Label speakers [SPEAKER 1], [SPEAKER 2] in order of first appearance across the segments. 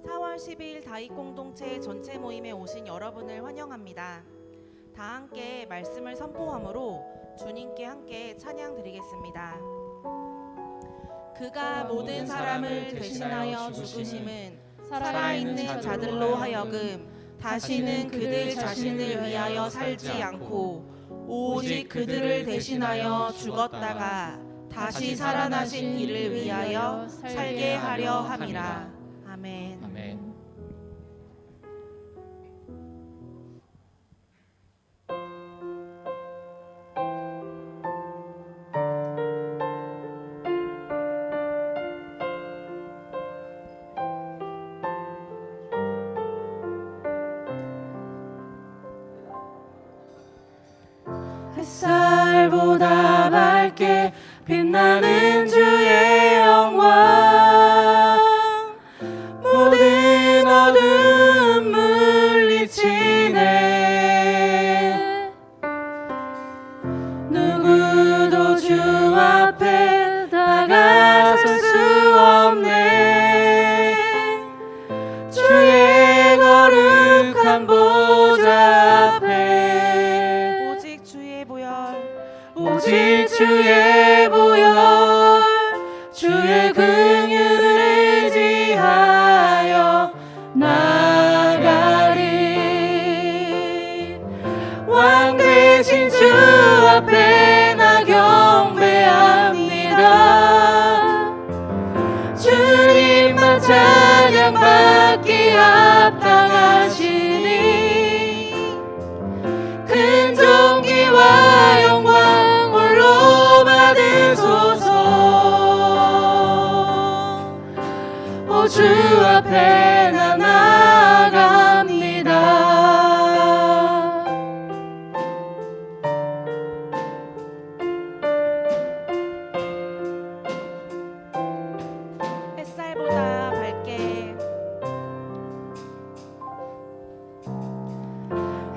[SPEAKER 1] 4월 12일 다윗 공동체 전체 모임에 오신 여러분을 환영합니다. 다 함께 말씀을 선포함으로 주님께 함께 찬양 드리겠습니다. 그가 모든 사람을 대신하여 죽으심은 살아있는 자들로 하여금 다시는 그들 자신을 위하여 살지 않고 오직 그들을 대신하여 죽었다가 다시 살아나신 이를 위하여 살게 하려 함이라. 아멘.
[SPEAKER 2] 아멘.
[SPEAKER 1] 햇살보다 밝게 빛나는 주의 영광 모든 어둠 물리치네. 누구도 주 앞에 다가설 수 없네. 주의 거룩한 보좌 앞에 오직 주의 보혈 주의 긍휼을 의지하여 나가리. 왕 되신 주 앞에 나 경배합니다. 주님만 찬양받기 합당하시니 큰 존귀와 영광 홀로 받으소서. 오 주 앞에 나 나아갑니다. 햇살보다 밝게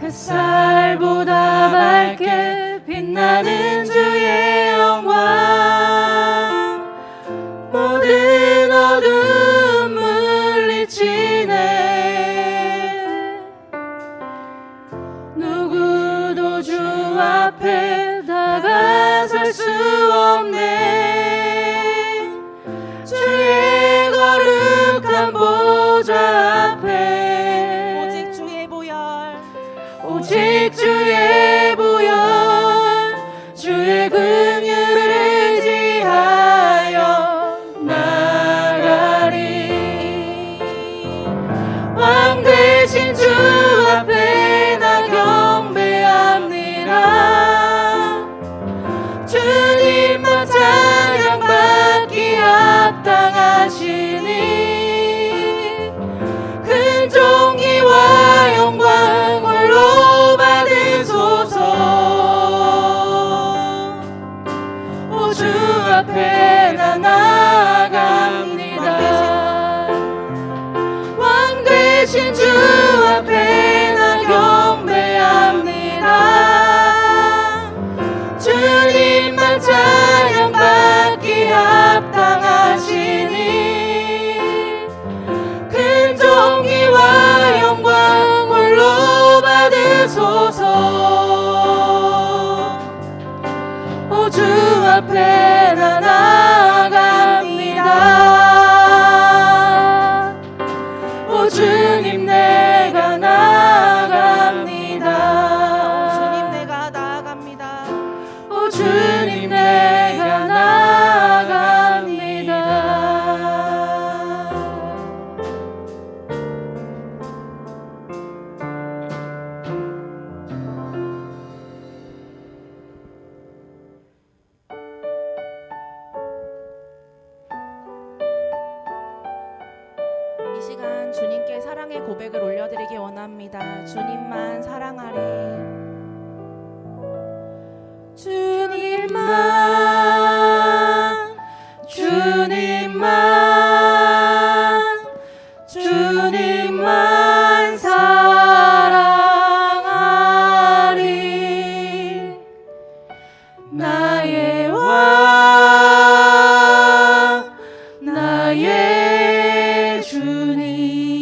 [SPEAKER 1] 햇살보다 밝게 빛나는 주의 영광 모든 어둠 물리치네. 누구도 주 앞에 다가설 수 없네. 주의 거룩한 보좌 앞에 오직 주의 보혈 주의 긍휼을 의지하여 나가리. 왕 되신 주 앞에 나 경배합니다. 주님만 찬양받기 합당하시니 큰 존귀와 영광 홀로 받으소서. 오 주 앞에 나 나아갑니다. 왕 되신 주 앞에 나 경배합니다. 주님만 찬양받기 합당하시니 큰 존귀와 영광 홀로 받으소서. 오 주 앞에 나 나아갑니다. 오 주님 내가 나아갑니다. 주님 내가 나아갑니다. 오 주님 내가 나아갑니다. 이 시간 주님께 사랑의 고백을 올려드리기 원합니다. 주님만 사랑하리. 주님만 사랑하리. 나의 왕 나의 주님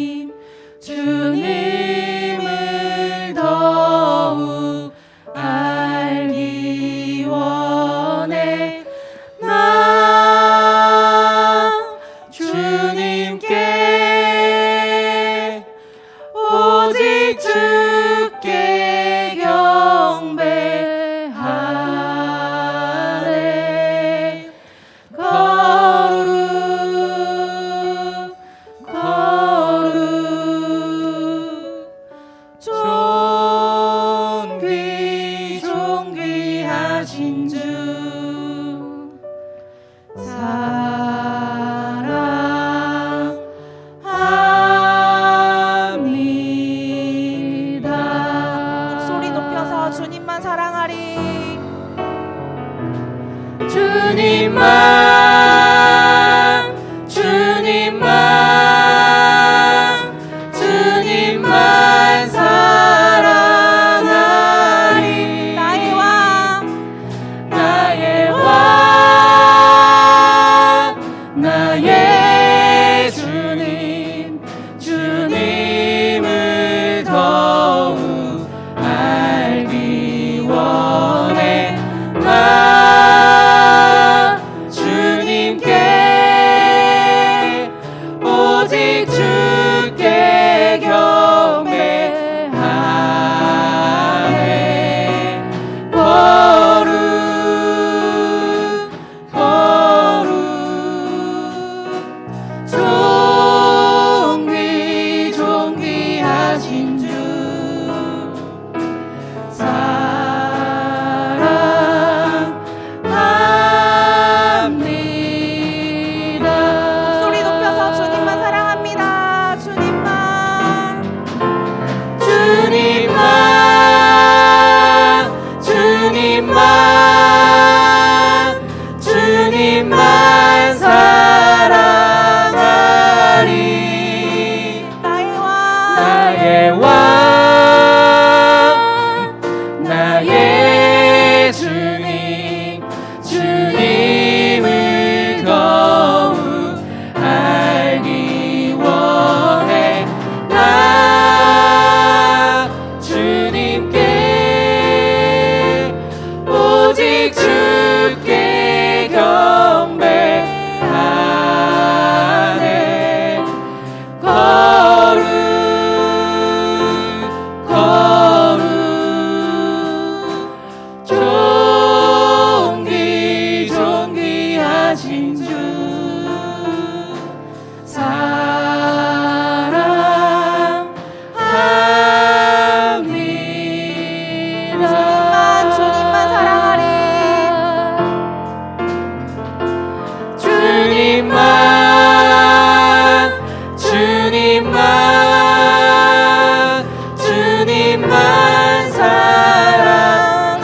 [SPEAKER 2] 주님만 사랑하리.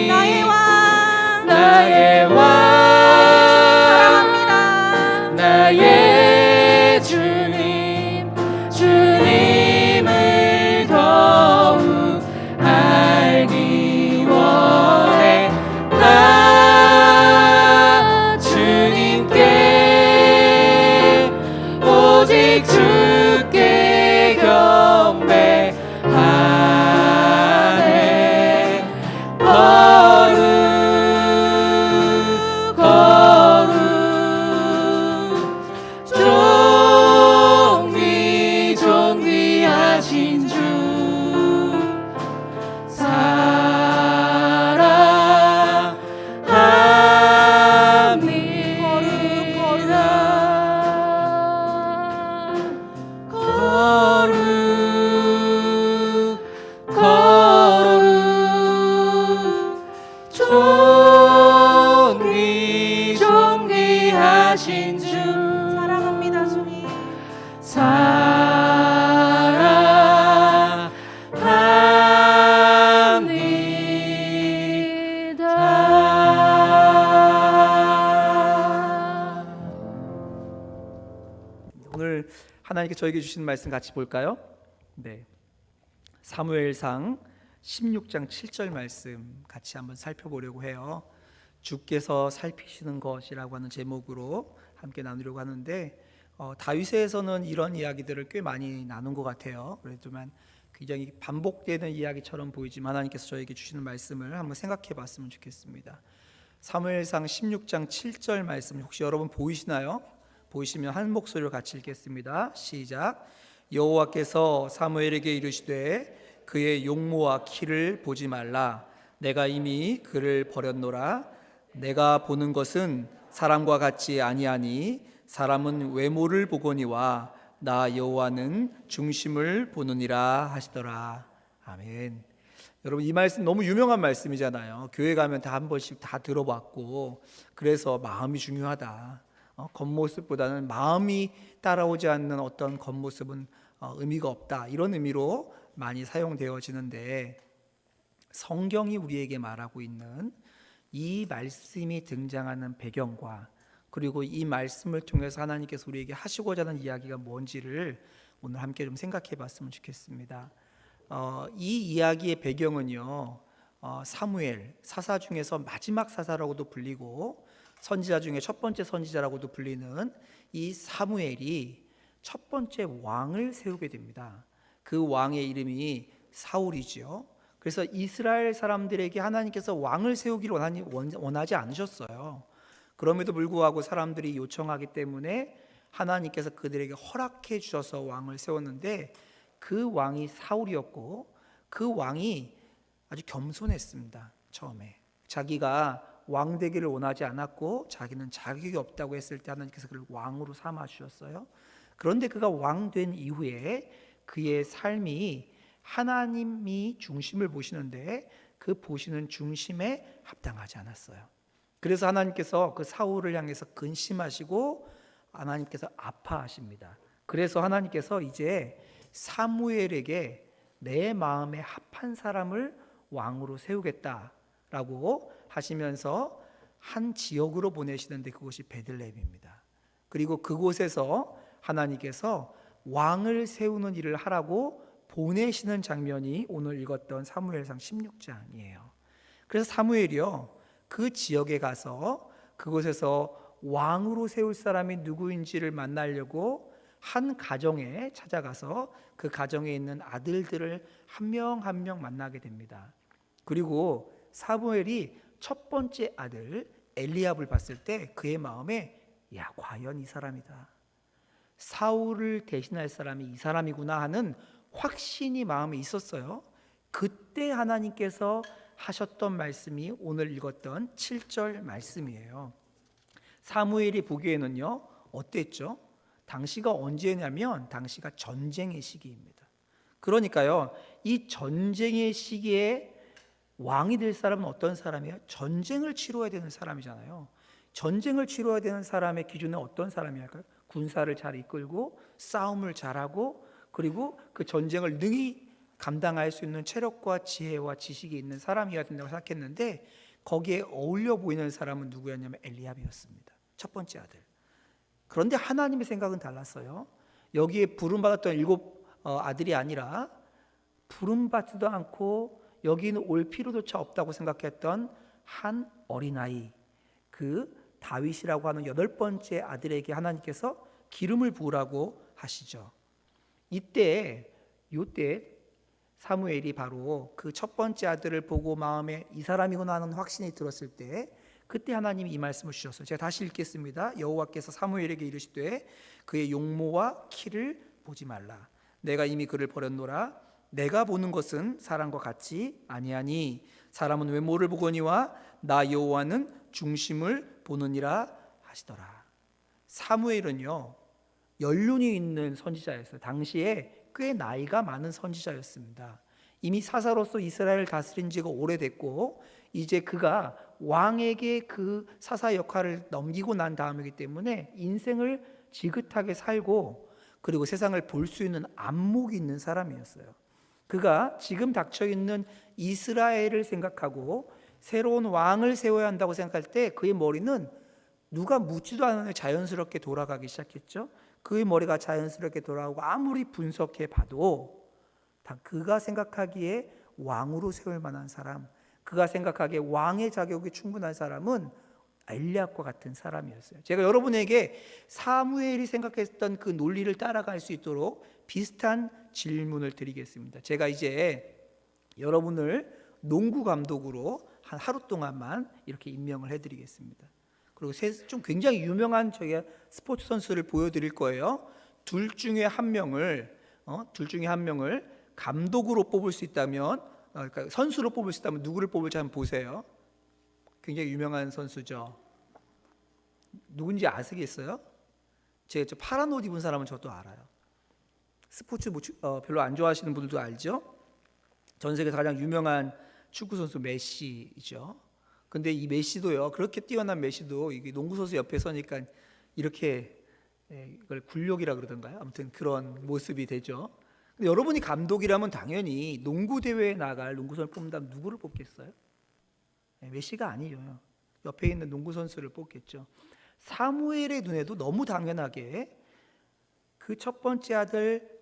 [SPEAKER 1] 나의 왕,
[SPEAKER 2] 나의 왕,
[SPEAKER 1] 사랑합니다.
[SPEAKER 2] 나의 주님, 주님을 더욱 알기 원해. 나 주님께 오직 주께 경배하네. 거룩 거룩 존귀하신 주 사랑합니다. 거룩 존귀하신 주
[SPEAKER 1] 사랑합니다, 주님.
[SPEAKER 2] 사랑합니다.
[SPEAKER 3] 오늘 하나님께 저에게 주신 말씀 같이 볼까요? 네, 사무엘상 16장 7절 말씀 같이 한번 살펴보려고 해요. 주께서 살피시는 것이라고 하는 제목으로 함께 나누려고 하는데 다윗에서는 이런 이야기들을 꽤 많이 나눈 것 같아요. 그렇지만 굉장히 반복되는 이야기처럼 보이지만 하나님께서 저에게 주시는 말씀을 한번 생각해 봤으면 좋겠습니다. 사무엘상 16장 7절 말씀 혹시 여러분 보이시나요? 보이시면 한 목소리로 같이 읽겠습니다. 시작. 여호와께서 사무엘에게 이르시되 그의 용모와 키를 보지 말라. 내가 이미 그를 버렸노라. 내가 보는 것은 사람과 같지 아니하니 사람은 외모를 보거니와 나 여호와는 중심을 보느니라 하시더라. 아멘. 여러분 이 말씀 너무 유명한 말씀이잖아요. 교회 가면 다 한 번씩 다 들어봤고 그래서 마음이 중요하다. 겉모습보다는 마음이 따라오지 않는 어떤 겉모습은 의미가 없다. 이런 의미로 많이 사용되어지는데 성경이 우리에게 말하고 있는 이 말씀이 등장하는 배경과 그리고 이 말씀을 통해서 하나님께서 우리에게 하시고자 하는 이야기가 뭔지를 오늘 함께 좀 생각해 봤으면 좋겠습니다. 이 이야기의 배경은요, 사무엘 사사 중에서 마지막 사사라고도 불리고 선지자 중에 첫 번째 선지자라고도 불리는 이 사무엘이 첫 번째 왕을 세우게 됩니다. 그 왕의 이름이 사울이지요. 그래서 이스라엘 사람들에게 하나님께서 왕을 세우기를 원하지 않으셨어요. 그럼에도 불구하고 사람들이 요청하기 때문에 하나님께서 그들에게 허락해 주셔서 왕을 세웠는데 그 왕이 사울이었고 그 왕이 아주 겸손했습니다. 처음에 자기가 왕 되기를 원하지 않았고 자기는 자격이 없다고 했을 때 하나님께서 그를 왕으로 삼아 주셨어요. 그런데 그가 왕 된 이후에 그의 삶이 하나님이 중심을 보시는데 그 보시는 중심에 합당하지 않았어요. 그래서 하나님께서 그 사울을 향해서 근심하시고 하나님께서 아파하십니다. 그래서 하나님께서 이제 사무엘에게 내 마음에 합한 사람을 왕으로 세우겠다라고 하시면서 한 지역으로 보내시는데 그곳이 베들레헴입니다. 그리고 그곳에서 하나님께서 왕을 세우는 일을 하라고 보내시는 장면이 오늘 읽었던 사무엘상 16장이에요. 그래서 사무엘이요 그 지역에 가서 그곳에서 왕으로 세울 사람이 누구인지를 만나려고 한 가정에 찾아가서 그 가정에 있는 아들들을 한 명 한 명 만나게 됩니다. 그리고 사무엘이 첫 번째 아들 엘리압을 봤을 때 그의 마음에 야 과연 이 사람이다. 사울을 대신할 사람이 이 사람이구나 하는 확신이 마음에 있었어요. 그때 하나님께서 하셨던 말씀이 오늘 읽었던 7절 말씀이에요. 사무엘이 보기에는요 어땠죠? 당시가 언제냐면 당시가 전쟁의 시기입니다. 그러니까요 이 전쟁의 시기에 왕이 될 사람은 어떤 사람이에요? 전쟁을 치러야 되는 사람이잖아요. 전쟁을 치러야 되는 사람의 기준은 어떤 사람이 할까요? 군사를 잘 이끌고 싸움을 잘하고 그리고 그 전쟁을 능히 감당할 수 있는 체력과 지혜와 지식이 있는 사람이어야 된다고 생각했는데 거기에 어울려 보이는 사람은 누구였냐면 엘리압이었습니다. 첫 번째 아들. 그런데 하나님의 생각은 달랐어요. 여기에 부름받았던 7 아들이 아니라 부름받지도 않고 여기는 올 필요조차 없다고 생각했던 한 어린아이, 그 다윗이라고 하는 8번째 아들에게 하나님께서 기름을 부으라고 하시죠. 이때 사무엘이 바로 그 첫 번째 아들을 보고 마음에 이 사람이구나 하는 확신이 들었을 때 그때 하나님이 이 말씀을 주셨어요. 제가 다시 읽겠습니다. 여호와께서 사무엘에게 이르시되 그의 용모와 키를 보지 말라. 내가 이미 그를 버렸노라. 내가 보는 것은 사람과 같지 아니하니 사람은 외모를 보거니와 나 여호와는 중심을 보느니라 하시더라. 사무엘은요 연륜이 있는 선지자였어요. 당시에 꽤 나이가 많은 선지자였습니다. 이미 사사로서 이스라엘을 다스린 지가 오래됐고 이제 그가 왕에게 그 사사 역할을 넘기고 난 다음이기 때문에 인생을 지긋하게 살고 그리고 세상을 볼 수 있는 안목이 있는 사람이었어요. 그가 지금 닥쳐있는 이스라엘을 생각하고 새로운 왕을 세워야 한다고 생각할 때 그의 머리는 누가 묻지도 않은 자연스럽게 돌아가기 시작했죠. 그의 머리가 자연스럽게 돌아가고 아무리 분석해 봐도 다 그가 생각하기에 왕으로 세울 만한 사람, 그가 생각하기에 왕의 자격이 충분한 사람은 엘리압과 같은 사람이었어요. 제가 여러분에게 사무엘이 생각했던 그 논리를 따라갈 수 있도록 비슷한 질문을 드리겠습니다. 제가 이제 여러분을 농구 감독으로 한 하루 동안만 이렇게 임명을 해드리겠습니다. 그리고 좀 굉장히 유명한 저희 스포츠 선수를 보여드릴 거예요. 둘 중에 한 명을 감독으로 뽑을 수 있다면, 그러니까 선수로 뽑을 수 있다면 누구를 뽑을지 한번 보세요. 굉장히 유명한 선수죠. 누군지 아시겠어요? 제가 저 파란 옷 입은 사람은 저도 알아요. 스포츠 별로 안 좋아하시는 분들도 알죠. 전 세계에서 가장 유명한 축구 선수 메시죠. 근데 이 메시도요, 그렇게 뛰어난 메시도 이게 농구 선수 옆에 서니까 이렇게 이걸 굴욕이라 그러던가요? 아무튼 그런 모습이 되죠. 근데 여러분이 감독이라면 당연히 농구 대회에 나갈 농구 선수를 뽑는다면 누구를 뽑겠어요? 메시가 아니에요. 옆에 있는 농구 선수를 뽑겠죠. 사무엘의 눈에도 너무 당연하게 그 첫 번째 아들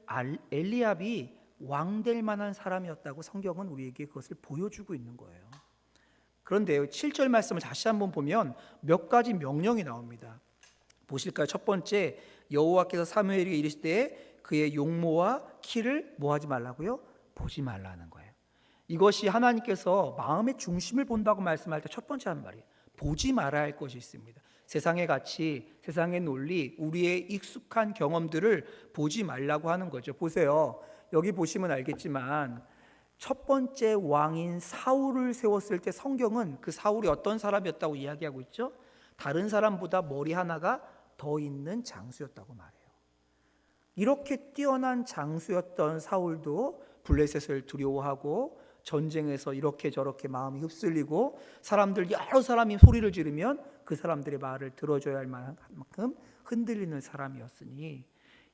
[SPEAKER 3] 엘리압이 왕 될 만한 사람이었다고 성경은 우리에게 그것을 보여주고 있는 거예요. 그런데 7절 말씀을 다시 한번 보면 몇 가지 명령이 나옵니다. 보실까요? 첫 번째, 여호와께서 사무엘에게 이르시되 그의 용모와 키를 뭐하지 말라고요? 보지 말라는 거예요. 이것이 하나님께서 마음의 중심을 본다고 말씀할 때 첫 번째 한 말이에요. 보지 말아야 할 것이 있습니다. 세상의 가치, 세상의 논리, 우리의 익숙한 경험들을 보지 말라고 하는 거죠. 보세요. 여기 보시면 알겠지만 첫 번째 왕인 사울을 세웠을 때 성경은 그 사울이 어떤 사람이었다고 이야기하고 있죠. 다른 사람보다 머리 하나가 더 있는 장수였다고 말해요. 이렇게 뛰어난 장수였던 사울도 블레셋을 두려워하고 전쟁에서 이렇게 저렇게 마음이 휩쓸리고 여러 사람이 소리를 지르면 그 사람들의 말을 들어줘야 할 만큼 흔들리는 사람이었으니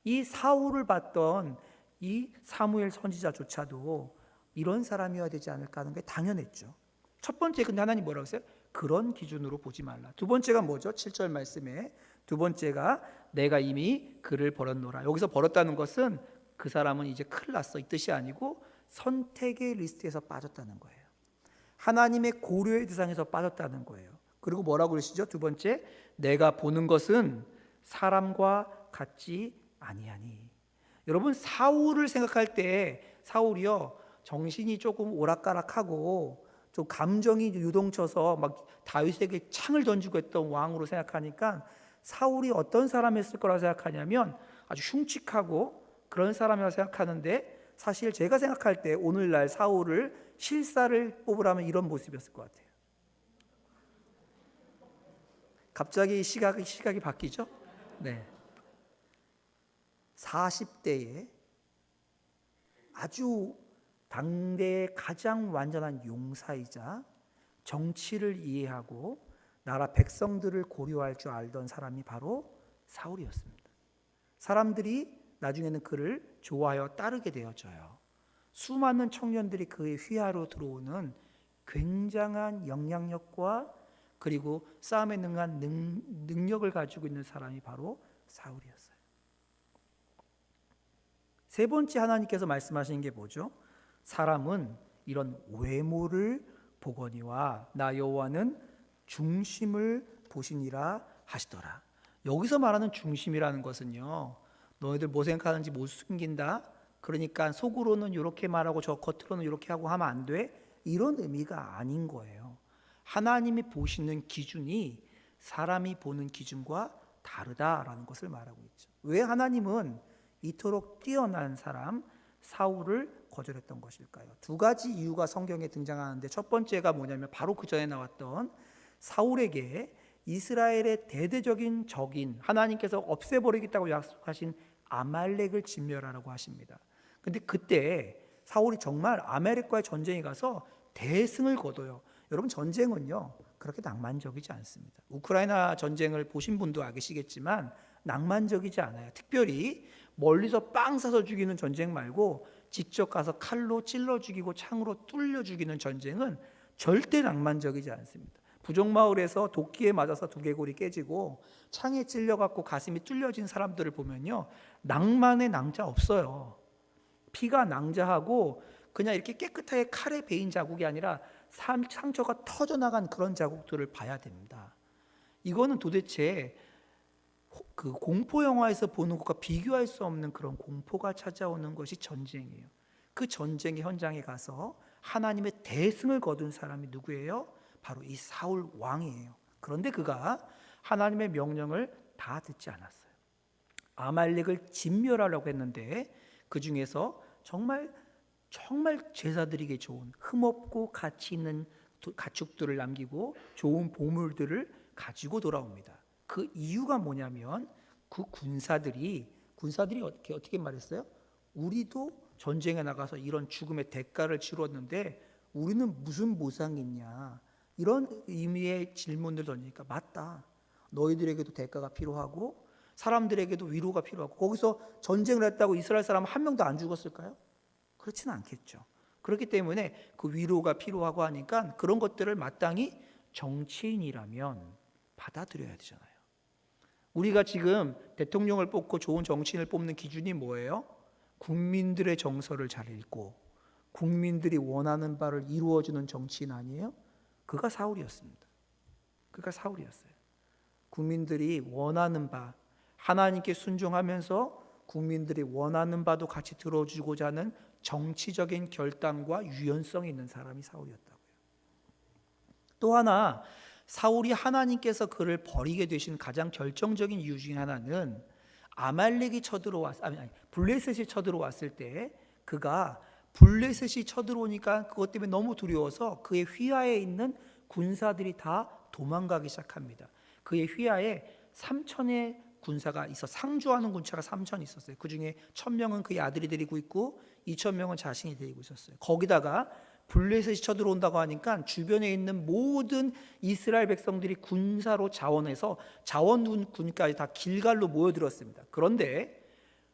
[SPEAKER 3] 이 사울을 봤던 이 사무엘 선지자조차도 이런 사람이어야 되지 않을까 하는 게 당연했죠. 첫 번째, 근데 하나님 뭐라고 했어요? 그런 기준으로 보지 말라. 두 번째가 뭐죠? 7절 말씀에 두 번째가 내가 이미 그를 버렸노라. 여기서 버렸다는 것은 그 사람은 이제 큰일 났어 이 뜻이 아니고 선택의 리스트에서 빠졌다는 거예요. 하나님의 고려의 대상에서 빠졌다는 거예요. 그리고 뭐라고 그러시죠? 두 번째, 내가 보는 것은 사람과 같지 아니하니. 여러분, 사울을 생각할 때 사울이요 정신이 조금 오락가락하고 좀 감정이 유동쳐서 막 다윗에게 창을 던지고 했던 왕으로 생각하니까 사울이 어떤 사람이었을 거라고 생각하냐면 아주 흉측하고 그런 사람이라고 생각하는데 사실 제가 생각할 때 오늘날 사울을 실사를 뽑으라면 이런 모습이었을 것 같아요. 갑자기 시각이 바뀌죠? 네. 40대에 아주 당대의 가장 완전한 용사이자 정치를 이해하고 나라 백성들을 고려할 줄 알던 사람이 바로 사울이었습니다. 사람들이 나중에는 그를 좋아하여 따르게 되어져요. 수많은 청년들이 그의 휘하로 들어오는 굉장한 영향력과 그리고 싸움에 능한 능력을 가지고 있는 사람이 바로 사울이었어요. 세 번째 하나님께서 말씀하시는 게 뭐죠? 사람은 이런 외모를 보거니와 나 여호와는 중심을 보시니라 하시더라. 여기서 말하는 중심이라는 것은요, 너희들 뭐 생각하는지 못 숨긴다, 그러니까 속으로는 이렇게 말하고 저 겉으로는 이렇게 하고 하면 안 돼, 이런 의미가 아닌 거예요. 하나님이 보시는 기준이 사람이 보는 기준과 다르다라는 것을 말하고 있죠. 왜 하나님은 이토록 뛰어난 사람 사울을 거절했던 것일까요? 두 가지 이유가 성경에 등장하는데, 첫 번째가 뭐냐면 바로 그 전에 나왔던 사울에게 이스라엘의 대대적인 적인 하나님께서 없애버리겠다고 약속하신 아말렉을 진멸하라고 하십니다. 근데 그때 사울이 정말 아말렉과의 전쟁에 가서 대승을 거둬요. 여러분, 전쟁은요 그렇게 낭만적이지 않습니다. 우크라이나 전쟁을 보신 분도 아시겠지만 낭만적이지 않아요. 특별히 멀리서 빵 쏴서 죽이는 전쟁 말고 직접 가서 칼로 찔러 죽이고 창으로 뚫려 죽이는 전쟁은 절대 낭만적이지 않습니다. 부족마을에서 도끼에 맞아서 두개골이 깨지고 창에 찔려갖고 가슴이 뚫려진 사람들을 보면요, 낭만의 낭자 없어요. 피가 낭자하고 그냥 이렇게 깨끗하게 칼에 베인 자국이 아니라 상처가 터져나간 그런 자국들을 봐야 됩니다. 이거는 도대체 그 공포 영화에서 보는 것과 비교할 수 없는 그런 공포가 찾아오는 것이 전쟁이에요. 그 전쟁의 현장에 가서 하나님의 대승을 거둔 사람이 누구예요? 바로 이 사울 왕이에요. 그런데 그가 하나님의 명령을 다 듣지 않았어요. 아말렉을 진멸하려고 했는데 그 중에서 정말 제사드리기 좋은 흠없고 가치 있는 가축들을 남기고 좋은 보물들을 가지고 돌아옵니다. 그 이유가 뭐냐면 그 군사들이 어떻게 말했어요? 우리도 전쟁에 나가서 이런 죽음의 대가를 치렀는데 우리는 무슨 보상이 있냐, 이런 의미의 질문을 던지니까 맞다, 너희들에게도 대가가 필요하고 사람들에게도 위로가 필요하고, 거기서 전쟁을 했다고 이스라엘 사람 한 명도 안 죽었을까요? 그렇지는 않겠죠. 그렇기 때문에 그 위로가 필요하고 하니까 그런 것들을 마땅히 정치인이라면 받아들여야 되잖아요. 우리가 지금 대통령을 뽑고 좋은 정치인을 뽑는 기준이 뭐예요? 국민들의 정서를 잘 읽고 국민들이 원하는 바를 이루어주는 정치인 아니에요? 그가 사울이었습니다. 그가 사울이었어요. 국민들이 원하는 바, 하나님께 순종하면서 국민들이 원하는 바도 같이 들어주고자 하는 정치적인 결단과 유연성이 있는 사람이 사울이었다고요. 또 하나, 사울이 하나님께서 그를 버리게 되신 가장 결정적인 이유 중에 하나는 아말렉이 블레셋이 쳐들어왔을 때 그가 블레셋이 쳐들어오니까 그것 때문에 너무 두려워서 그의 휘하에 있는 군사들이 다 도망가기 시작합니다. 그의 휘하에 3,000의 군사가 있어 상주하는 군차가 3,000 있었어요. 그 중에 1,000명은 그의 아들이 데리고 있고 2,000명은 자신이 데리고 있었어요. 거기다가 블레셋이 쳐들어온다고 하니까 주변에 있는 모든 이스라엘 백성들이 군사로 자원해서 자원군까지 다 길갈로 모여들었습니다. 그런데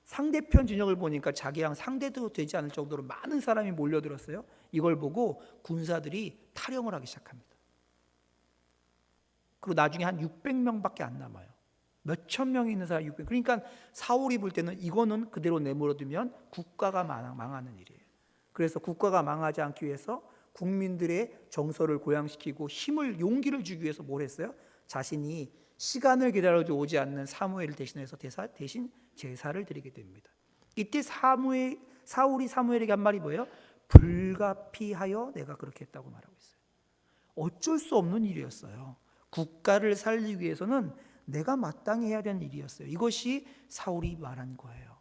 [SPEAKER 3] 상대편 진영을 보니까 자기랑 상대도 되지 않을 정도로 많은 사람이 몰려들었어요. 이걸 보고 군사들이 탈영을 하기 시작합니다. 그리고 나중에 한 600명밖에 안 남아요. 몇천 명이 있는 사람 600명. 그러니까 사울이 볼 때는 이거는 그대로 내버려두면 국가가 망하는 일이에요. 그래서 국가가 망하지 않기 위해서 국민들의 정서를 고양시키고 용기를 주기 위해서 뭘 했어요? 자신이 시간을 기다려도 오지 않는 사무엘을 대신해서 대신 제사를 드리게 됩니다. 이때 사울이 사무엘에게 한 말이 뭐예요? 불가피하여 내가 그렇게 했다고 말하고 있어요. 어쩔 수 없는 일이었어요. 국가를 살리기 위해서는 내가 마땅히 해야 되는 일이었어요. 이것이 사울이 말한 거예요.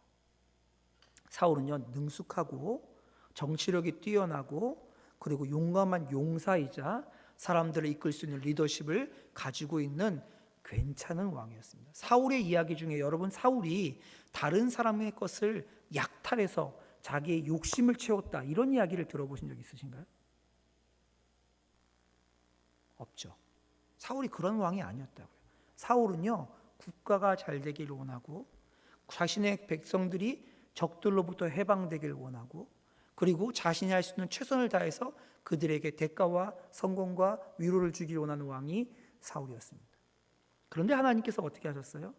[SPEAKER 3] 사울은요, 능숙하고 정치력이 뛰어나고 그리고 용감한 용사이자 사람들을 이끌 수 있는 리더십을 가지고 있는 괜찮은 왕이었습니다. 사울의 이야기 중에 여러분, 사울이 다른 사람의 것을 약탈해서 자기의 욕심을 채웠다, 이런 이야기를 들어보신 적 있으신가요? 없죠. 사울이 그런 왕이 아니었다고요. 사울은요, 국가가 잘 되기를 원하고 자신의 백성들이 적들로부터 해방되길 원하고, 그리고 자신이 할 수 있는 최선을 다해서 그들에게 대가와 성공과 위로를 주길 원하는 왕이 사울이었습니다. 그런데 하나님께서 어떻게 하셨어요?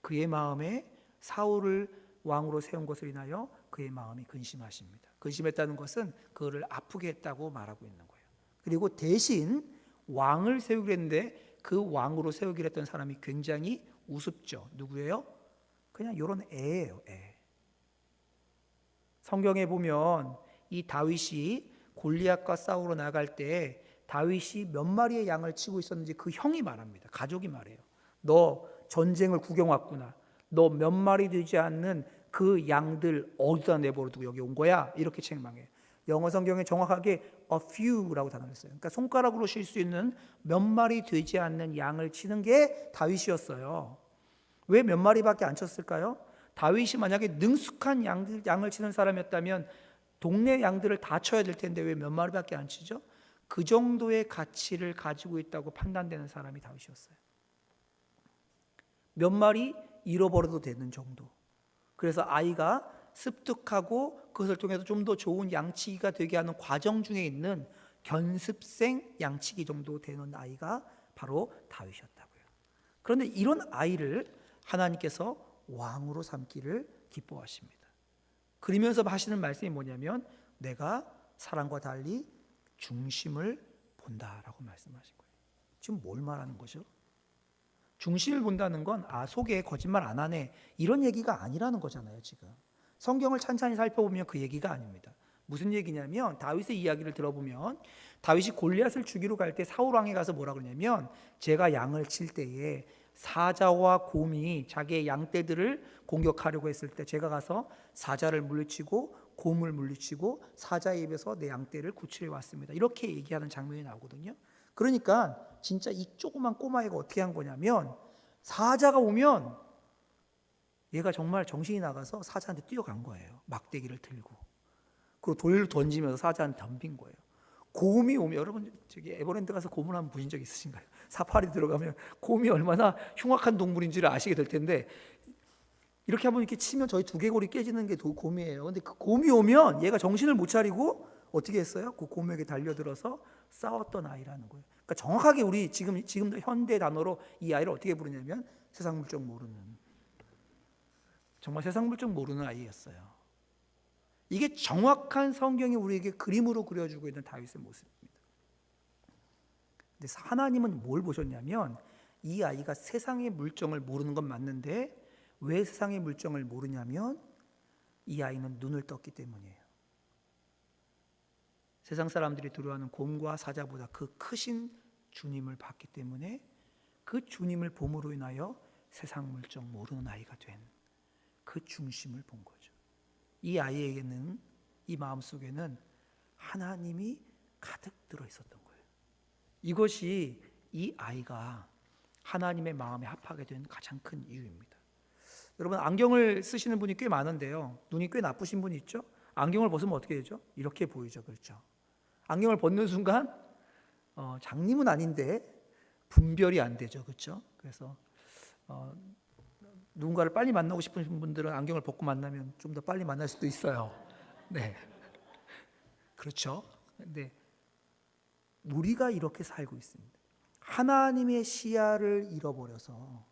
[SPEAKER 3] 그의 마음에 사울을 왕으로 세운 것을 인하여 그의 마음이 근심하십니다. 근심했다는 것은 그를 아프게 했다고 말하고 있는 거예요. 그리고 대신 왕을 세우기로 했는데 그 왕으로 세우기로 했던 사람이 굉장히 우습죠. 누구예요? 그냥 이런 애예요. 애. 성경에 보면 이 다윗이 골리앗과 싸우러 나갈 때 다윗이 몇 마리의 양을 치고 있었는지 그 형이 말합니다. 가족이 말해요. 너 전쟁을 구경 왔구나. 너 몇 마리 되지 않는 그 양들 어디다 내버려두고 여기 온 거야? 이렇게 책망해요. 영어 성경에 정확하게 a few라고 단어를 써요. 그러니까 손가락으로 쉴 수 있는 몇 마리 되지 않는 양을 치는 게 다윗이었어요. 왜 몇 마리밖에 안 쳤을까요? 다윗이 만약에 능숙한 양을 치는 사람이었다면 동네 양들을 다 쳐야 될 텐데 왜 몇 마리밖에 안 치죠? 그 정도의 가치를 가지고 있다고 판단되는 사람이 다윗이었어요. 몇 마리 잃어버려도 되는 정도. 그래서 아이가 습득하고 그것을 통해서 좀 더 좋은 양치기가 되게 하는 과정 중에 있는 견습생 양치기 정도 되는 아이가 바로 다윗이었다고요. 그런데 이런 아이를 하나님께서 왕으로 삼기를 기뻐하십니다. 그러면서 하시는 말씀이 뭐냐면 내가 사람과 달리 중심을 본다라고 말씀하신 거예요. 지금 뭘 말하는 거죠? 중심을 본다는 건 속에 거짓말 안 하네 이런 얘기가 아니라는 거잖아요. 지금 성경을 찬찬히 살펴보면 그 얘기가 아닙니다. 무슨 얘기냐면 다윗의 이야기를 들어보면 다윗이 골리앗을 죽이러 갈 때 사울 왕에 가서 뭐라 그러냐면 제가 양을 칠 때에 사자와 곰이 자기의 양떼들을 공격하려고 했을 때 제가 가서 사자를 물리치고 곰을 물리치고 사자의 입에서 내 양떼를 구출해 왔습니다. 이렇게 얘기하는 장면이 나오거든요. 그러니까 진짜 이 조그만 꼬마애가 어떻게 한 거냐면 사자가 오면 얘가 정말 정신이 나가서 사자한테 뛰어간 거예요. 막대기를 들고. 그리고 돌을 던지면서 사자한테 덤빈 거예요. 곰이 오면 여러분 저기 에버랜드 가서 곰을 한번 보신 적 있으신가요? 사파리 들어가면 곰이 얼마나 흉악한 동물인지를 아시게 될 텐데 이렇게 한번 이렇게 치면 저희 두개골이 깨지는 게 곰이에요. 근데 그 곰이 오면 얘가 정신을 못 차리고 어떻게 했어요? 그 곰에게 달려들어서 싸웠던 아이라는 거예요. 그러니까 정확하게 우리 지금도 현대 단어로 이 아이를 어떻게 부르냐면 세상 물정 모르는, 정말 세상 물정 모르는 아이였어요. 이게 정확한 성경이 우리에게 그림으로 그려주고 있는 다윗의 모습입니다. 근데 하나님은 뭘 보셨냐면 이 아이가 세상의 물정을 모르는 건 맞는데 왜 세상의 물정을 모르냐면 이 아이는 눈을 떴기 때문이에요. 세상 사람들이 두려워하는 곰과 사자보다 그 크신 주님을 봤기 때문에 그 주님을 봄으로 인하여 세상 물정 모르는 아이가 된 그 중심을 본 거죠. 이 아이에게는 이 마음속에는 하나님이 가득 들어 있었던 거예요. 이것이 이 아이가 하나님의 마음에 합하게 된 가장 큰 이유입니다. 여러분 안경을 쓰시는 분이 꽤 많은데요. 눈이 꽤 나쁘신 분이 있죠. 안경을 벗으면 어떻게 되죠? 이렇게 보이죠. 그렇죠? 안경을 벗는 순간 장님은 아닌데 분별이 안 되죠. 그렇죠? 그래서 누군가를 빨리 만나고 싶은 분들은 안경을 벗고 만나면 좀 더 빨리 만날 수도 있어요. 네, 그렇죠. 근데 우리가 이렇게 살고 있습니다. 하나님의 시야를 잃어버려서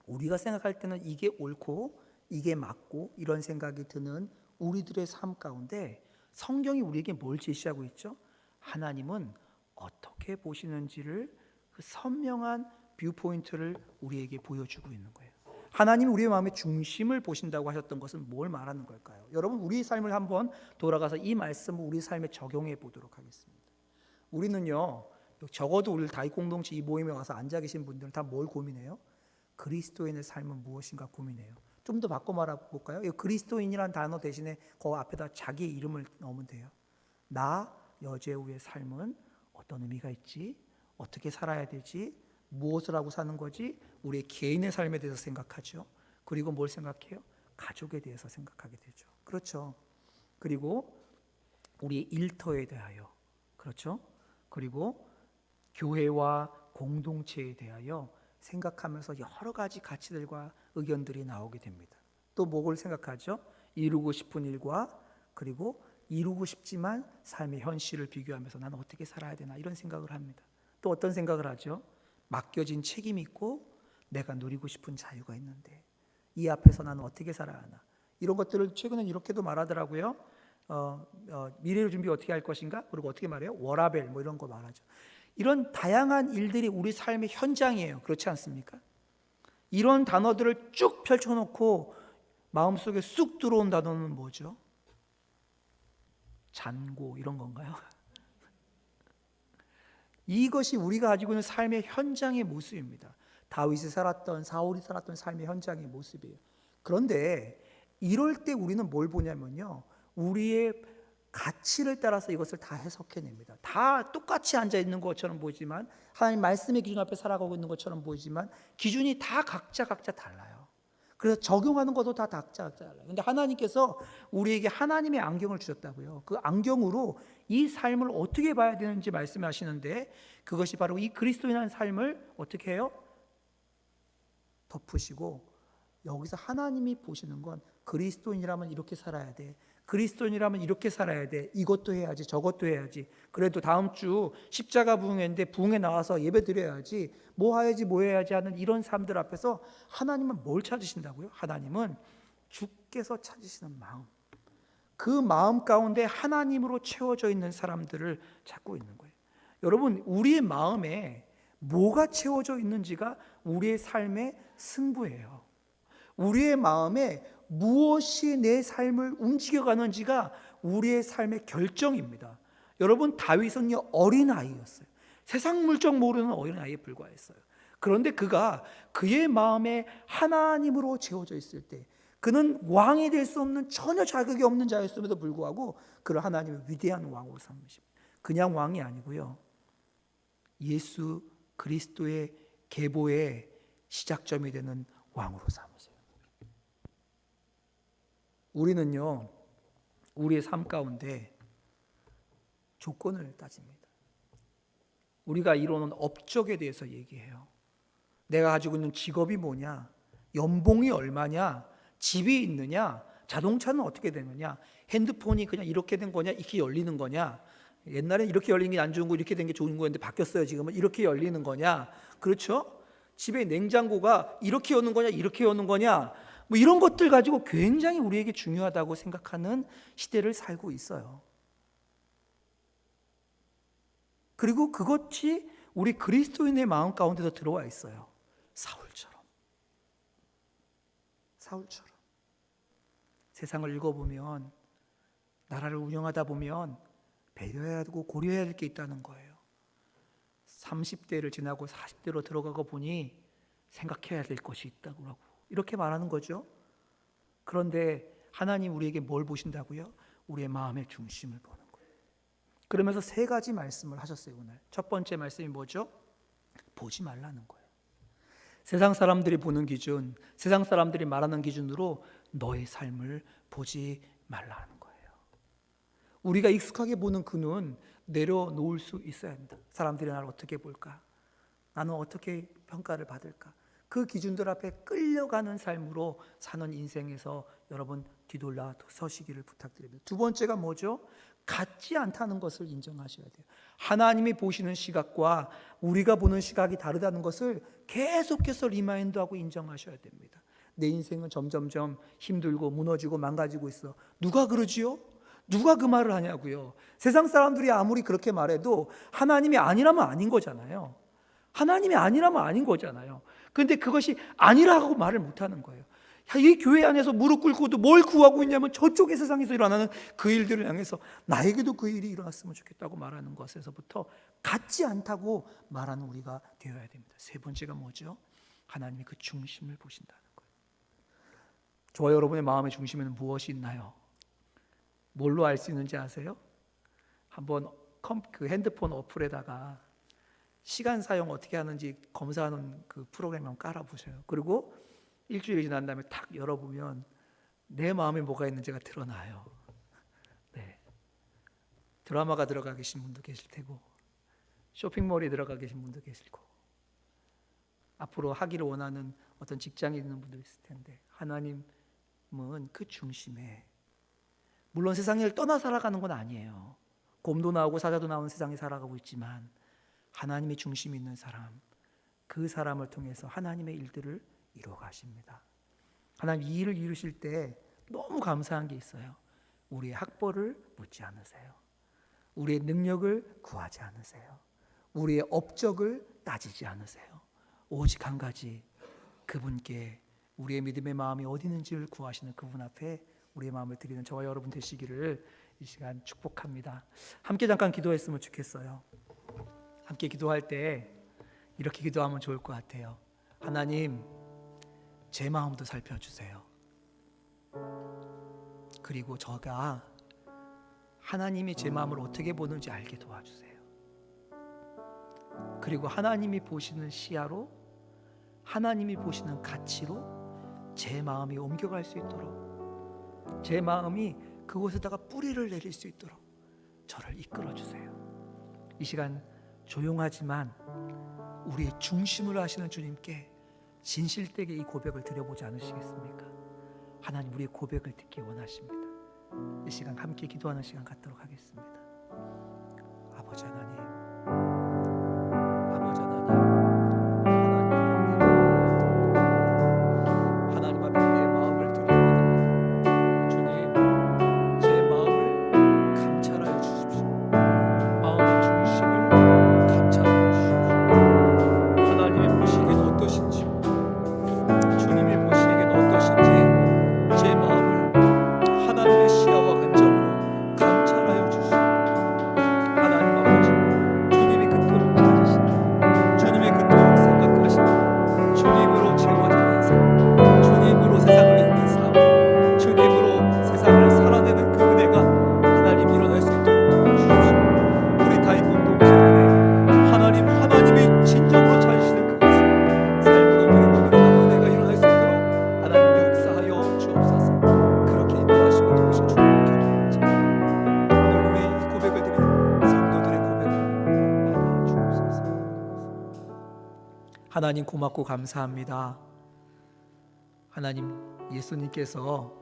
[SPEAKER 3] 우리가 생각할 때는 이게 옳고 이게 맞고 이런 생각이 드는 우리들의 삶 가운데 성경이 우리에게 뭘 제시하고 있죠? 하나님은 어떻게 보시는지를 그 선명한 뷰포인트를 우리에게 보여주고 있는 거예요. 하나님이 우리의 마음의 중심을 보신다고 하셨던 것은 뭘 말하는 걸까요? 여러분 우리 삶을 한번 돌아가서 이 말씀을 우리 삶에 적용해 보도록 하겠습니다. 우리는요 적어도 우리 다윗 공동체 이 모임에 와서 앉아 계신 분들은 다 뭘 고민해요? 그리스도인의 삶은 무엇인가 고민해요. 좀 더 바꿔 말해볼까요? 그리스도인이라는 단어 대신에 그 앞에다 자기 이름을 넣으면 돼요. 나 여제우의 삶은 어떤 의미가 있지? 어떻게 살아야 되지? 무엇을 하고 사는 거지? 우리의 개인의 삶에 대해서 생각하죠. 그리고 뭘 생각해요? 가족에 대해서 생각하게 되죠. 그렇죠. 그리고 우리의 일터에 대하여, 그렇죠. 그리고 교회와 공동체에 대하여 생각하면서 여러 가지 가치들과 의견들이 나오게 됩니다. 또 뭐를 생각하죠? 이루고 싶은 일과 그리고 이루고 싶지만 삶의 현실을 비교하면서 나는 어떻게 살아야 되나 이런 생각을 합니다. 또 어떤 생각을 하죠? 맡겨진 책임이 있고 내가 누리고 싶은 자유가 있는데 이 앞에서 나는 어떻게 살아야 하나 이런 것들을 최근에 이렇게도 말하더라고요. 미래를 준비 어떻게 할 것인가? 그리고 어떻게 말해요? 워라벨 뭐 이런 거 말하죠. 이런 다양한 일들이 우리 삶의 현장이에요. 그렇지 않습니까? 이런 단어들을 쭉 펼쳐놓고 마음속에 쑥 들어온 단어는 뭐죠? 잔고 이런 건가요? 이것이 우리가 가지고 있는 삶의 현장의 모습입니다. 다윗이 살았던 사울이 살았던 삶의 현장의 모습이에요. 그런데 이럴 때 우리는 뭘 보냐면요, 우리의 가치를 따라서 이것을 다 해석해냅니다. 다 똑같이 앉아 있는 것처럼 보이지만 하나님 말씀의 기준 앞에 살아가고 있는 것처럼 보이지만 기준이 다 각자 달라요. 그래서 적용하는 것도 다 각자 달라요. 그런데 하나님께서 우리에게 하나님의 안경을 주셨다고요. 그 안경으로 이 삶을 어떻게 봐야 되는지 말씀하시는데 그것이 바로 이 그리스도인한 삶을 어떻게 해요? 덮으시고 여기서 하나님이 보시는 건 그리스도인이라면 이렇게 살아야 돼. 그리스도인이라면 이렇게 살아야 돼. 이것도 해야지 저것도 해야지. 그래도 다음 주 십자가 부흥회인데 부흥회 나와서 예배 드려야지. 뭐 해야지 하는 이런 사람들 앞에서 하나님은 뭘 찾으신다고요? 하나님은 주께서 찾으시는 마음. 그 마음 가운데 하나님으로 채워져 있는 사람들을 찾고 있는 거예요. 여러분, 우리의 마음에 뭐가 채워져 있는지가 우리의 삶의 승부예요. 우리의 마음에 무엇이 내 삶을 움직여가는지가 우리의 삶의 결정입니다. 여러분, 다윗은 어린아이였어요. 세상 물정 모르는 어린아이에 불과했어요. 그런데 그가 그의 마음에 하나님으로 채워져 있을 때 그는 왕이 될 수 없는 전혀 자격이 없는 자였음에도 불구하고 그를 하나님의 위대한 왕으로 삼으십니다. 그냥 왕이 아니고요, 예수 그리스도의 계보의 시작점이 되는 왕으로 삼으세요. 우리는요, 우리의 삶 가운데 조건을 따집니다. 우리가 이루는 업적에 대해서 얘기해요. 내가 가지고 있는 직업이 뭐냐, 연봉이 얼마냐, 집이 있느냐, 자동차는 어떻게 되느냐, 핸드폰이 그냥 이렇게 된 거냐, 이렇게 열리는 거냐, 옛날에 이렇게 열리는 게 안 좋은 거 이렇게 된 게 좋은 거였는데 바뀌었어요. 지금은 이렇게 열리는 거냐, 그렇죠? 집에 냉장고가 이렇게 여는 거냐, 이렇게 여는 거냐, 뭐 이런 것들 가지고 굉장히 우리에게 중요하다고 생각하는 시대를 살고 있어요. 그리고 그것이 우리 그리스도인의 마음 가운데도 들어와 있어요. 사울처럼 세상을 읽어보면, 나라를 운영하다 보면 배려해야 되고 고려해야 될 게 있다는 거예요. 30대를 지나고 40대로 들어가고 보니 생각해야 될 것이 있다고 이렇게 말하는 거죠. 그런데 하나님 우리에게 뭘 보신다고요? 우리의 마음의 중심을 보는 거예요. 그러면서 세 가지 말씀을 하셨어요. 오늘 첫 번째 말씀이 뭐죠? 보지 말라는 거예요. 세상 사람들이 보는 기준, 세상 사람들이 말하는 기준으로 너의 삶을 보지 말라는 거예요. 우리가 익숙하게 보는 그 눈 내려놓을 수 있어야 합니다. 사람들이 나를 어떻게 볼까? 나는 어떻게 평가를 받을까? 그 기준들 앞에 끌려가는 삶으로 사는 인생에서 여러분 뒤돌아 서시기를 부탁드립니다. 두 번째가 뭐죠? 같지 않다는 것을 인정하셔야 돼요. 하나님이 보시는 시각과 우리가 보는 시각이 다르다는 것을 계속해서 리마인드하고 인정하셔야 됩니다. 내 인생은 점점점 힘들고 무너지고 망가지고 있어. 누가 그러지요? 누가 그 말을 하냐고요. 세상 사람들이 아무리 그렇게 말해도 하나님이 아니라면 아닌 거잖아요. 하나님이 아니라면 아닌 거잖아요. 그런데 그것이 아니라고 말을 못하는 거예요. 이 교회 안에서 무릎 꿇고도 뭘 구하고 있냐면 저쪽의 세상에서 일어나는 그 일들을 향해서 나에게도 그 일이 일어났으면 좋겠다고 말하는 것에서부터 같지 않다고 말하는 우리가 되어야 됩니다. 세 번째가 뭐죠? 하나님이 그 중심을 보신다는 거예요. 저와 여러분의 마음의 중심에는 무엇이 있나요? 뭘로 알 수 있는지 아세요? 한번 그 핸드폰 어플에다가 시간 사용 어떻게 하는지 검사하는 그 프로그램 한번 깔아보세요. 그리고 일주일이 지난 다음에 탁 열어보면 내 마음에 뭐가 있는지가 드러나요. 네. 드라마가 들어가 계신 분도 계실 테고, 쇼핑몰에 들어가 계신 분도 계실 거고, 앞으로 하기를 원하는 어떤 직장에 있는 분도 있을 텐데, 하나님 그 중심에, 물론 세상을 떠나 살아가는 건 아니에요. 곰도 나오고 사자도 나오는 세상에 살아가고 있지만 하나님의 중심이 있는 사람, 그 사람을 통해서 하나님의 일들을 이루어 가십니다. 하나님 이 일을 이루실 때 너무 감사한 게 있어요. 우리의 학벌을 묻지 않으세요. 우리의 능력을 구하지 않으세요. 우리의 업적을 따지지 않으세요. 오직 한 가지, 그분께 우리의 믿음의 마음이 어디 있는지를 구하시는 그분 앞에 우리의 마음을 드리는 저와 여러분 되시기를 이 시간 축복합니다. 함께 잠깐 기도했으면 좋겠어요. 함께 기도할 때 이렇게 기도하면 좋을 것 같아요. 하나님, 제 마음도 살펴주세요. 그리고 저가 하나님이 제 마음을 어떻게 보는지 알게 도와주세요. 그리고 하나님이 보시는 시야로, 하나님이 보시는 가치로 제 마음이 옮겨갈 수 있도록, 제 마음이 그곳에다가 뿌리를 내릴 수 있도록 저를 이끌어 주세요. 이 시간 조용하지만 우리의 중심을 하시는 주님께 진실되게 이 고백을 드려보지 않으시겠습니까? 하나님, 우리의 고백을 듣기 원하십니다. 이 시간 함께 기도하는 시간 갖도록 하겠습니다. 아버지 하나님, 아버지 하나님, 하나님 앞에 내 마음을 드립니다. 주님, 제 마음을 감찰하여 주십시오. 마음의 중심을 감찰하여 주십시오. 하나님이 보시기에는 어떠신지, 주님이 보시기에는 어떠신지 제 마음을 하나님의 시야와 관점으로 감찰하여 주시오. 하나님 아버지, 주님이 그토록 찾으시고 주님이 그토록 생각하시고 주님으로 채워지는 삶, 주님으로 세상을 읽는 삶, 주님으로 세상을 살아내는 그 은혜가 하나님 일어날 수 있도록 도와주십시오. 우리 다윗 공동체 안에 하나님이 진정으로 찾으시는 그것을 삶으로 누려보는 은혜가 일어날 수 있도록 하나님 역사하여 주옵소서. 그렇게 인도하시고 도우신 주님께 기도합니다. 오늘 우리 이 고백을 드리는 성도들의 고백을 받아 주옵소서. 하나님 고맙고 감사합니다. 하나님, 예수님께서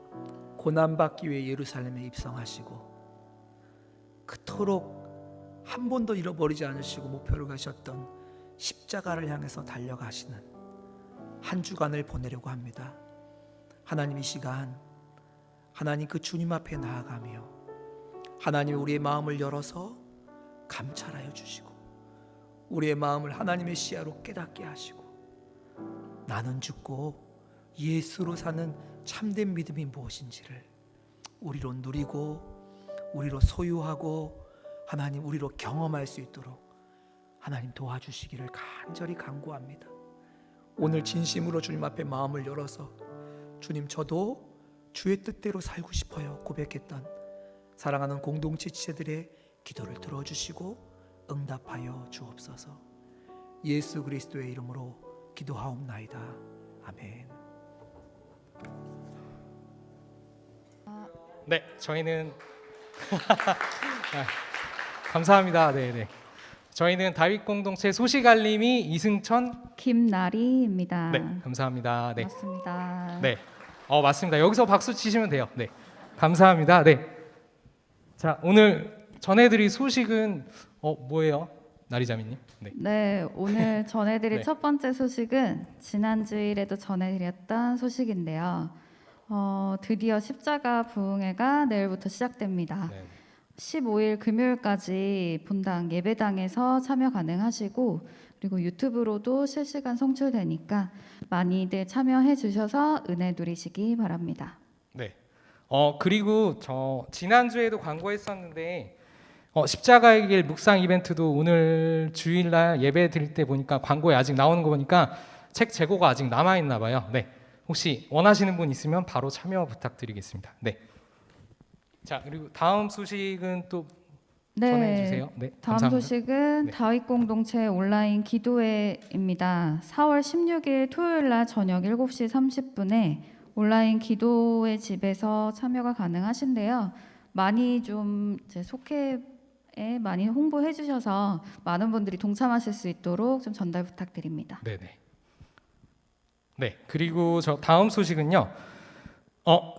[SPEAKER 3] 고난받기 위해 예루살렘에 입성하시고 그토록 한 번도 잃어버리지 않으시고 목표를 가셨던 십자가를 향해서 달려가시는 한 주간을 보내려고 합니다. 하나님, 이 시간 하나님 그 주님 앞에 나아가며 하나님 우리의 마음을 열어서 감찰하여 주시고 우리의 마음을 하나님의 시야로 깨닫게 하시고 나는 죽고 예수로 사는 참된 믿음이 무엇인지를 우리로 누리고 우리로 소유하고 하나님 우리로 경험할 수 있도록 하나님 도와주시기를 간절히 간구합니다. 오늘 진심으로 주님 앞에 마음을 열어서 주님, 저도 주의 뜻대로 살고 싶어요 고백했던 사랑하는 공동체 지체들의 기도를 들어주시고 응답하여 주옵소서. 예수 그리스도의 이름으로 기도하옵나이다. 아멘.
[SPEAKER 2] 네, 저희는 감사합니다. 네. 저희는 다윗 공동체 소식 알림이 이승천,
[SPEAKER 4] 김나리입니다.
[SPEAKER 2] 네, 감사합니다. 네,
[SPEAKER 4] 맞습니다.
[SPEAKER 2] 네, 맞습니다. 여기서 박수 치시면 돼요. 네, 감사합니다. 네, 자 오늘 전해드릴 소식은 뭐예요, 나리자매님? 네,
[SPEAKER 4] 네, 오늘 전해드릴
[SPEAKER 2] 네.
[SPEAKER 4] 첫 번째 소식은 지난주일에도 전해드렸던 소식인데요. 드디어 십자가 부흥회가 내일부터 시작됩니다.
[SPEAKER 2] 네.
[SPEAKER 4] 15일 금요일까지 본당 예배당에서 참여 가능하시고 그리고 유튜브로도 실시간 송출되니까 많이들 참여해 주셔서 은혜 누리시기 바랍니다.
[SPEAKER 2] 네. 그리고 저 지난주에도 광고했었는데 십자가의 길 묵상 이벤트도 오늘 주일날 예배 드릴 때 보니까 광고에 아직 나오는 거 보니까 책 재고가 아직 남아 있나 봐요. 네. 혹시 원하시는 분 있으면 바로 참여 부탁드리겠습니다. 네. 자, 그리고 다음 소식은 또 전해 주세요. 네.
[SPEAKER 4] 다음
[SPEAKER 2] 감사합니다.
[SPEAKER 4] 소식은
[SPEAKER 2] 네.
[SPEAKER 4] 다윗 공동체 온라인 기도회입니다. 4월 16일 토요일 날 저녁 7시 30분에 온라인 기도회 집에서 참여가 가능하신데요. 많이 좀 이제 속회에 많이 홍보해 주셔서 많은 분들이 동참하실 수 있도록 좀 전달 부탁드립니다.
[SPEAKER 2] 네. 그리고 저 다음 소식은요.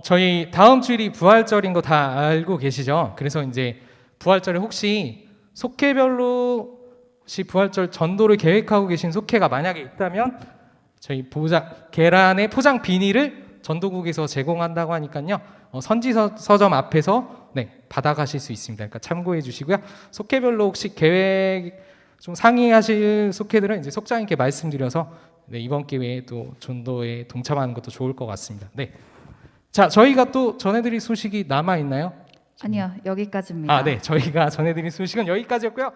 [SPEAKER 2] 저희 다음 주일이 부활절인 거 다 알고 계시죠? 그래서 이제 부활절에 혹시 속회별로 혹시 부활절 전도를 계획하고 계신 속회가 만약에 있다면 저희 계란의 포장 비닐을 전도국에서 제공한다고 하니까요. 선지 서점 앞에서 받아가실 수 있습니다. 그러니까 참고해 주시고요. 속회별로 혹시 계획 좀 상의하실 속회들은 이제 속장님께 말씀드려서 이번 기회에 또 전도에 동참하는 것도 좋을 것 같습니다. 네. 자, 저희가 또 전해드릴 소식이 남아 있나요?
[SPEAKER 4] 아니요, 여기까지입니다.
[SPEAKER 2] 네, 저희가 전해드릴 소식은 여기까지였고요.